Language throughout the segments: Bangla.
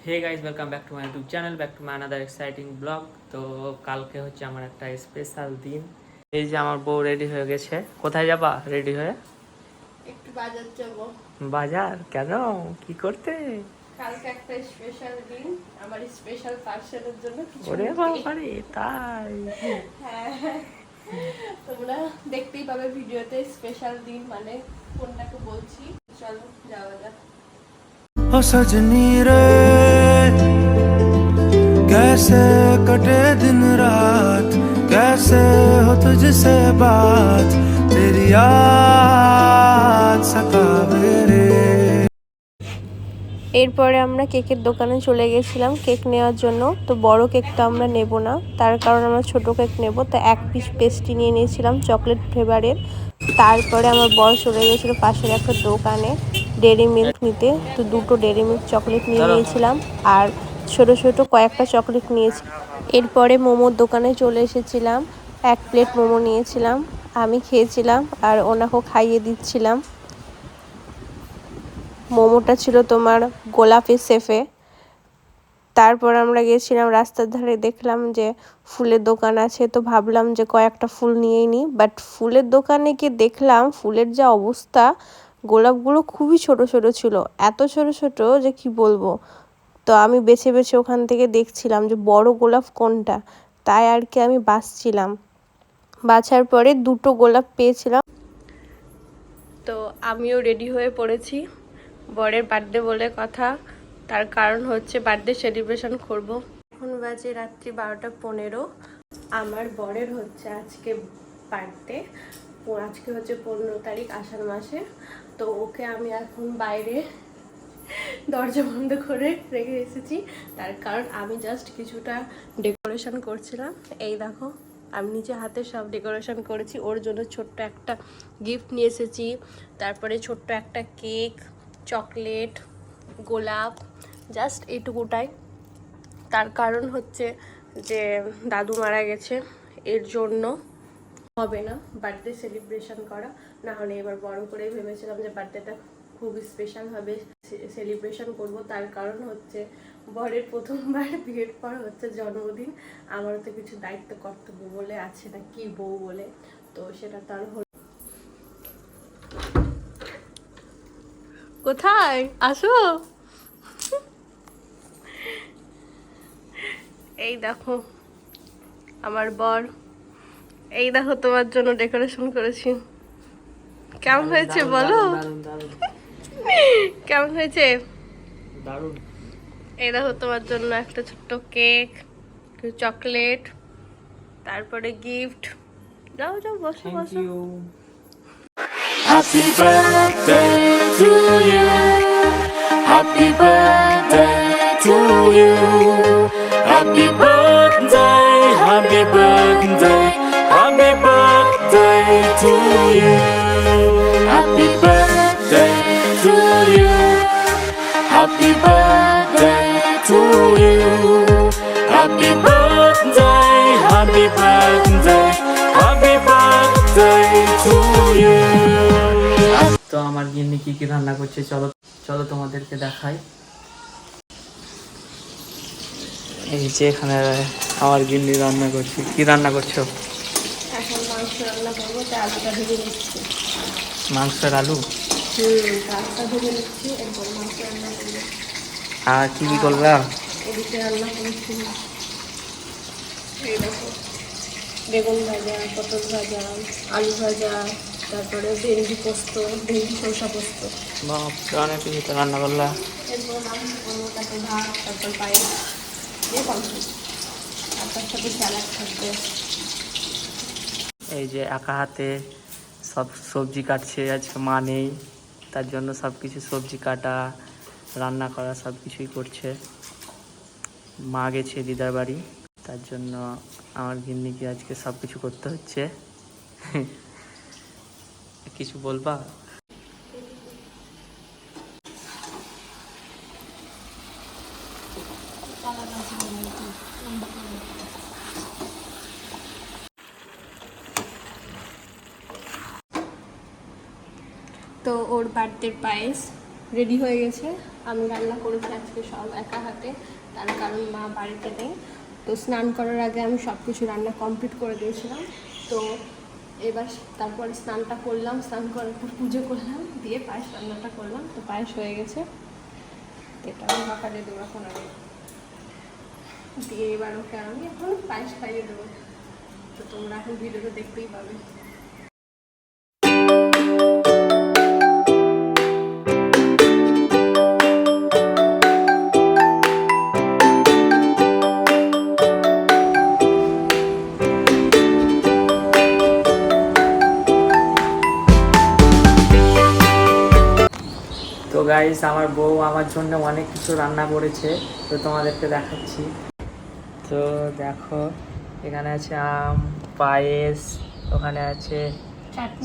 Hey guys welcome back to my YouTube channel, back to my another exciting vlog. তো কালকে হচ্ছে আমার একটা স্পেশাল দিন। এই যে আমার বউ রেডি হয়ে গেছে। কোথায় যাবা রেডি হয়ে? একটু বাজার যাব। বাজার কেন? কি করতে? কালকে একটা স্পেশাল দিন, আমার স্পেশাল পার্সনের জন্য কিছু ওরে বাবারে, তাই? হ্যাঁ, তোমরা দেখতেই পাবে ভিডিওতে স্পেশাল দিন মানে কোনটাকে বলছি। চলো যাওয়া যাক। ओ सजनी रे कैसे कटे दिन रात, कैसे हो तुझसे बात, तेरी याद सतावे रे। এরপরে আমরা কেকের দোকানে চলে গেছিলাম কেক নেওয়ার জন্য। তো বড় কেক তো আমরা নেব না, তার কারণ আমরা ছোট কেক নেব। তো এক পিস পেস্ট্রি নিয়ে নিয়েছিলাম চকলেট ফ্লেভারের। তারপরে আমার বড় চলে গেছিলো পাশের একটা দোকানে ডেয়ারি মিল্ক নিতে। তো দুটো ডেয়ারি মিল্ক চকলেট নিয়ে নিয়েছিলাম আর ছোট ছোট কয়েকটা চকলেট নিয়েছি। এরপরে মোমোর দোকানে চলে এসেছিলাম, এক প্লেট মোমো নিয়েছিলাম, আমি খেয়েছিলাম আর ওনাকেও খাইয়ে দিচ্ছিলাম। মোমোটা ছিল তোমার গোলাপি শেফে। তারপর আমরা গেছিলাম রাস্তার ধারে, দেখলাম যে ফুলের দোকান আছে, তো ভাবলাম যে কয়েকটা ফুল নিয়েই নিই। বাট ফুলের দোকানে গিয়ে দেখলাম ফুলের যা অবস্থা, গোলাপগুলো খুবই ছোট ছোট ছিল, এত ছোট ছোট যে কি বলবো। তো আমি বেছে বেছে ওখান থেকে দেখছিলাম যে বড় গোলাপ কোনটা, তাই আর কি আমি বাছছিলাম। বাছার পরে দুটো গোলাপ পেয়েছিলাম। তো আমিও রেডি হয়ে পড়েছি, বরের বার্থডে বলে কথা, তার কারণ হচ্ছে বার্থডে সেলিব্রেশন করব। এখন বাজে রাত্রি 12:15। আমার বরের হচ্ছে আজকে বার্থডে, আজকে হচ্ছে 15 তারিখ আষাঢ় মাসে। তো ওকে আমি এখন বাইরে দরজা বন্ধ করে রেখে এসেছি, তার কারণ আমি জাস্ট কিছুটা ডেকোরেশন করছিলাম। এই দেখো আমি নিজে হাতে সব ডেকোরেশন করেছি। ওর জন্য ছোট্ট একটা গিফট নিয়ে এসেছি, তারপরে ছোট্ট একটা কেক, চকলেট, গোলাপ, জাস্ট এইটুকুটাই। তার কারণ হচ্ছে যে দাদু মারা গেছে, এর জন্য হবে না বার্থডে সেলিব্রেশন করা। না হলে এবার বড় করেই ভেবেছিলাম যে বার্থডেটা খুব স্পেশালভাবে সেলিব্রেশন করব। তার কারণ হচ্ছে বরের প্রথমবার বিয়ের পর হচ্ছে জন্মদিন, আমারও তো কিছু দায়িত্ব কর্তব্য বলে আছে না কি বউ বলে, তো সেটা তার হল। কোথায় আসো? এই দেখো আমার বর, এই দেখো তোমার জন্য ডেকোরেশন করেছি। কেমন হয়েছে বলো? কেমন হয়েছে? দারুণ। এই দেখো তোমার জন্য একটা ছোট্ট কেক, চকলেট, তারপরে গিফট। যাও যাও বসো বসো। Happy birthday to you, happy birthday to you, happy birthday, happy birthday, happy birthday to you, happy birthday to you, happy birthday to you, happy birthday, happy birthday, happy birthday to you. তো আমার গিন্নি কি কি রান্না করছে চলো চলো তোমাদেরকে দেখাই। এই যে এখানে আমার গিন্নি রান্না করছে। কি রান্না করছো? এখন মাংস রান্না করবো, তাই আলুটা ভেজে নিচ্ছি। মাংসের আলু? আলুটা ভেজে নিচ্ছি, এরপর মাংস রান্না করবো। আর কি কি করলা? এদিকে রান্না করেছি এই দেখো বেগুন ভাজা, পটল ভাজা, আলু ভাজা, তারপরে ভেন্ডি পোস্ত, ভেন্ডি শসা পোস্ত। বাপরে, অনেক কিছু তো রান্না করলা। এরপর মাংস করবো, তারপর ভাত, তারপর পায়েস দিয়ে কমপ্লিট। আর তার সাথে স্যালাড থাকবে। এই যে একা হাতে সব সবজি কাটছে, আজকে মা নেই, তার জন্য সব কিছু সবজি কাটা, রান্না করা সব কিছুই করছে। মা গেছে দিদার বাড়ি, তার জন্য আমার গিন্নিকে আজকে সব কিছু করতে হচ্ছে। কিছু বলবা? তো ওর বার্থডের পায়েস রেডি হয়ে গেছে। আমি রান্না করেছি আজকে সব একা হাতে, তার কারণ মা বাড়িতে নেই। তো স্নান করার আগে আমি সব কিছু রান্না কমপ্লিট করে দিয়েছিলাম। তো এবার তারপরে স্নানটা করলাম, স্নান করার পর পুজো করলাম, দিয়ে পায়েস রান্নাটা করলাম। তো পায়েস হয়ে গেছে, এটা আমি সকালে দেবো এখন আগে দিয়ে, এবার ওকে আমি এখন পায়েস খাইয়ে দেবো। তো তোমরা এখন ভিডিওটা দেখতেই পাবে। তো গাইস, আমার বউ আমার জন্য অনেক কিছু রান্না করেছে, তো তোমাদেরকে দেখাচ্ছি। তো দেখো, এখানে আছে আম, পায়েস, ওখানে আছে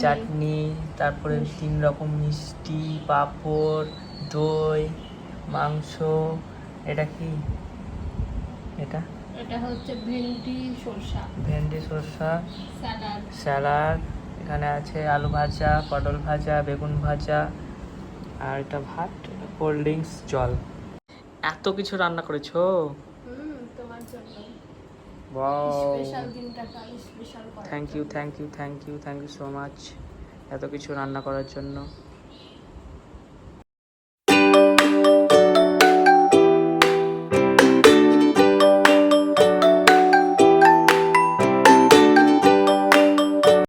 চাটনি, তারপরে 3 রকম মিষ্টি, পাঁপড়, দই, মাংস। এটা কি? এটা হচ্ছে ভেন্ডি সরষা, স্যালাড। এখানে আছে আলু ভাজা, পটল ভাজা, বেগুন ভাজা, আর এটা ভাত, কোল্ড ড্রিঙ্কস, জল। এত কিছু রান্না করেছো? তোমার জন্য ওয়াও, স্পেশাল দিনটাকে স্পেশাল করার থ্যাংক ইউ সো মাচ এত কিছু রান্না করার জন্য।